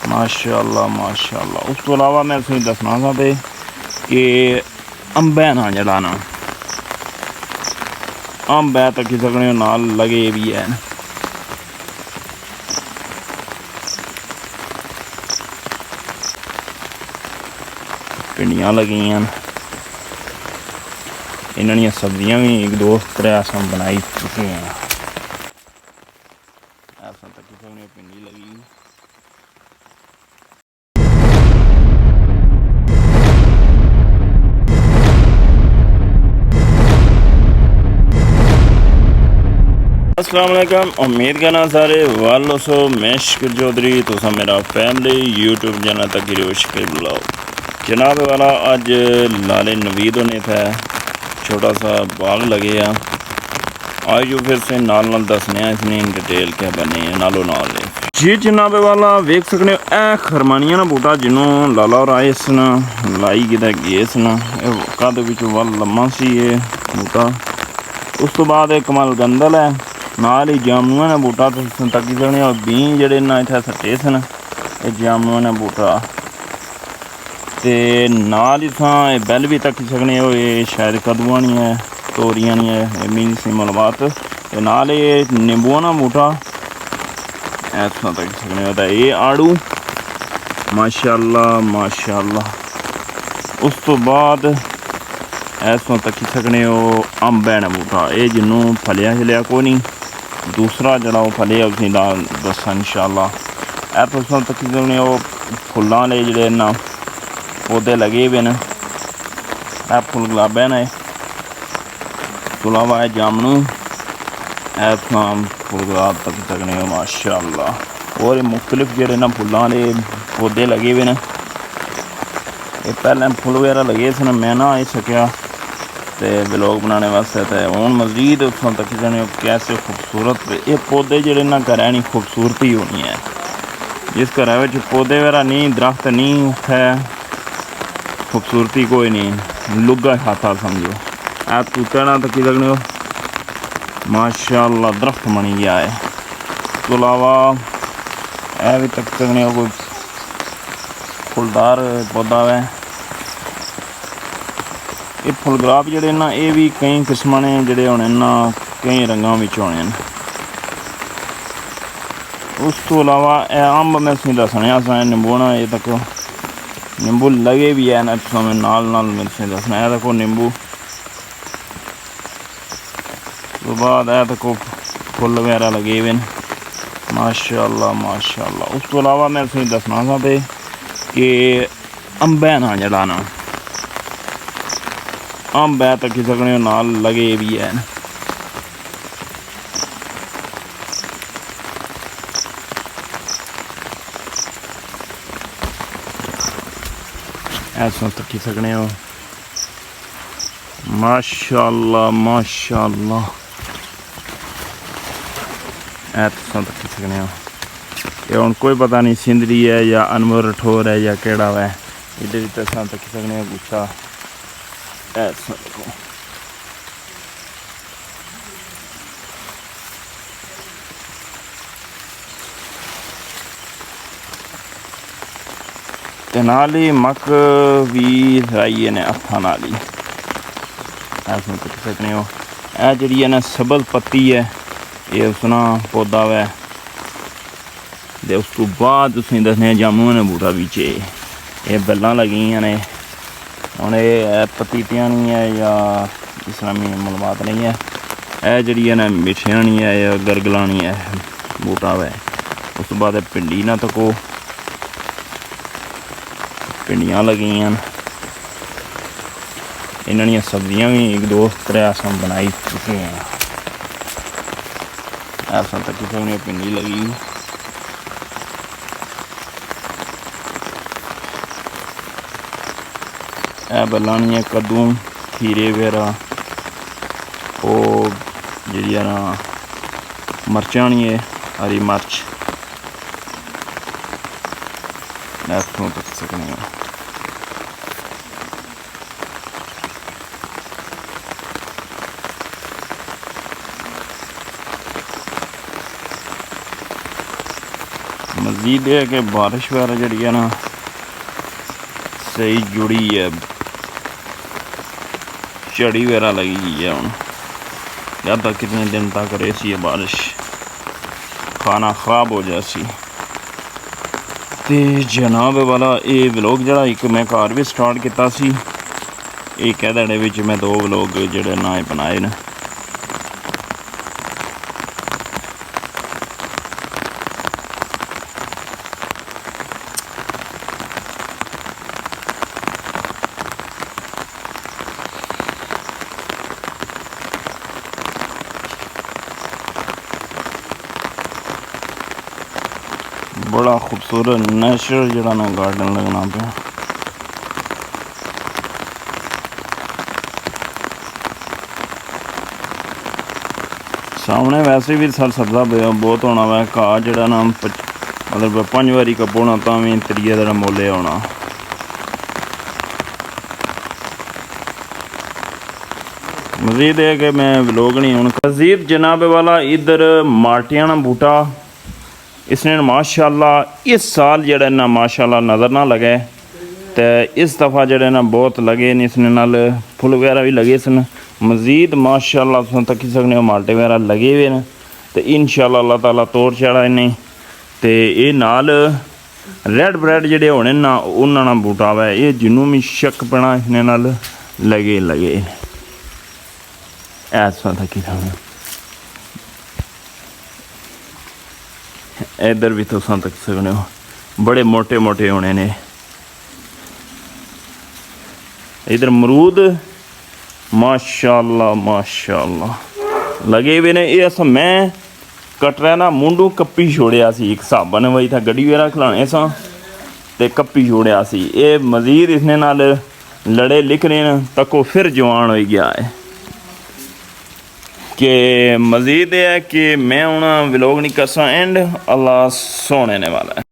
माशाअल्लाह माशाअल्लाह। उस तो अलावा मैं तुसें दसना सा ते कि अंबै ना जड़ा ना अंब है तक्की सकने नाल लगे भी है। भिंडियां लगी इन्हां दियां सब्जियां भी एक दो त्रै असां बनाई चुके हैं। ऐसा तक्की सकने भिंडी लगी। अस्सलाम वालेकुम, उम्मीद करना सारे वालो सो। मैं शकील चौधरी, तुसा मेरा फैमिली यूट्यूब चैनल तक गिरो शकील बुलाओ जनाब वाला। अज लाले नवीद होने थे छोटा सा बाग लगे आज जो फिर से नाल दसने इसने डिटेल क्या बने है नालों नाल जी जनाब वाला। वेख सकने ए खरमानिया ना बूटा जिन्हों लाला और आए सन लाई कि गए सन कद वल लम्मा सी ये बूटा। उस तो बाद कमल गंदल है नाल ही जामुआ ने बूटा तुम तकी सकने और बी जड़े ना इतने सट्टे सन ये जामुआ ने बूटा ते नाल ही बैल भी तकी सकने हो ये शायद कद्दूआं नहीं है तोरियां नहीं है मीन सी मालूमात ते नाल ये नींबुआ ना बूटा ऐसा तकी सकने होता ये आड़ू माशाअल्लाह माशाअल्लाह। उस तो बाद ऐसा तकी सकने हो अंब है ना बूटा ये जिन्हों फलिया शलिया कोई नहीं दूसरा जड़ा वो फलिया उसी दसा इंशाअल्लाह। ऐ तुस तकी सकने हो फुल्लां वाले जेह्ड़े ना पौधे लगे हुए न ऐ फुल गुलाबे ने तो अलावा है जामनू ऐसा फुल गुलाब तकी सकने हो माशाअल्लाह। और मुख्तलिफ जेह्ड़े ना फुल्लां वाले पौधे लगे हुए न ये पहले फुल वगैरह लगे सन मैं ना आई सकिया तो ब्लॉग बनाने वास्ते तो हूँ मज़ीद उत्थों तक जाने कैसे खूबसूरत ये पौधे जोड़े ना घरें नहीं खूबसूरती होनी है। जिस घर पौधे वगैरह नहीं दरख्त नहीं है खूबसूरती कोई नहीं लुगा खाता समझो। ऐ तूते ना तकी लगने हो माशाअल्लाह दरख्त बनी गया है। तो अलावा यह भी तक सकने हो कोई फुलदार पौधा है ये फुल गुलाब जोड़े ना ये भी कई किस्म ने जोड़े होने ना कई रंगों में होने। उस तो अलावा अंब मैं तुम दसने नींबू ना ये तक नींबू लगे भी है ना मैं नाल मैं तुम दसना है देखो नींबू। तो बाद है देखो फुल वगैरह लगे हुए माशाअल्लाह माशाअल्लाह। उस तो अलावा मैं तुम दसना सा कि अंबै ना जड़ा ना अंब है तकी सकने नाल लगे भी है। ऐसा तकी सकने हो माशाअल्लाह माशाअल्लाह। ऐसा तकी सकने हो ये हूँ कोई पता नहीं सिंदरी है या अनवर ठोर है या केड़ा है इधर भी तक तकी सकने हो गुच्छा ऐसा देखो। ते नाल ही मक भी राई ने हत्थां नाल ही ऐसा तक सकने हो। यह जी है ना सबल पत्ती है ये उसना पौधा है ते उस तो बाद तुसीं दसने जामुआ ने बूटा बिच ये बेलां लगी ने हूँ ये पतीतियां नहीं है या इस्लामी मालूमात नहीं है यह जी है ना मिठिया नहीं है या गरगला नहीं है बूटा है। उस तो बाद भिंडी ना तको भिंडियां लगी इन्हां दियां सब्जियां भी एक दो त्रै असां बनाई चुके हैं। ऐसा तकी सकने भिंडी लगी ए बल्ला नहीं है कद्दू खीरे वगैरह वो जी ना मर्चां नहीं है हरी मिर्च ऐसों तक सकने मजीद है कि बारिश वगैरह जी है ना सही जुड़ी है, चढ़ी वगैरह लगी हुई है हूँ। या तक कितने दिन तक रही है बारिश, खाना ख़राब हो जासी। तो जनाब वाला ये व्लॉग जरा एक मैं घर भी स्टार्ट किया सी, एक दिहाड़े विच मैं 2 व्लॉग जोड़े ना बनाए न। बड़ा खूबसूरत नेचुरल जरा ना गार्डन लगना पे। सामने वैसे भी सर सब्जा बहुत होना वै, घाह जरा ना मतलब 5 वारी कपोना तो भी 3 दिन मोले आना। मजीद है कि मैं व्लॉग नहीं हूँ मजीद जनाब वाला इधर माल्टियां ना बूटा, इसने माशाल्लाह इस साल जड़ा ना माशाल्लाह नज़र ना लगे, तो इस दफ़ा जड़े ना बहुत लगे न, इसने नाल फुल वगैरह भी लगे सन। मजीद माशाल्लाह तुम तकी सकने माल्टे वगैरह लगे हुए हैं, तो इंशाल्लाह अल्लाह ताला तोड़ चढ़ा इन्हें। तो ये नाल रेड ब्रेड जड़े होने ना उन्होंने बूटा वै, ये जिन्हों भी शक पैना इसने नाल लगे ऐसा तकी सकने। इधर भी तुस तक सकने हो, बड़े मोटे मोटे होने ने। इधर मरूद माशाल्लाह माशाल्लाह लगे हुए ने। ये मैं कटरा ना मुंडू कप्पी छोड़िया सी, एक हिसाबा ने वही था गड्डी वगैरह खिलाने सा ते कप्पी छोड़िया सी। ये मजीद इसने नाल लड़े लिख रहे हैं, तको फिर जवान हो गया है। कि मज़ीद है कि मैं हूँ व्लॉग नहीं कर सा एंड अल्लाह सोने ने वाला है।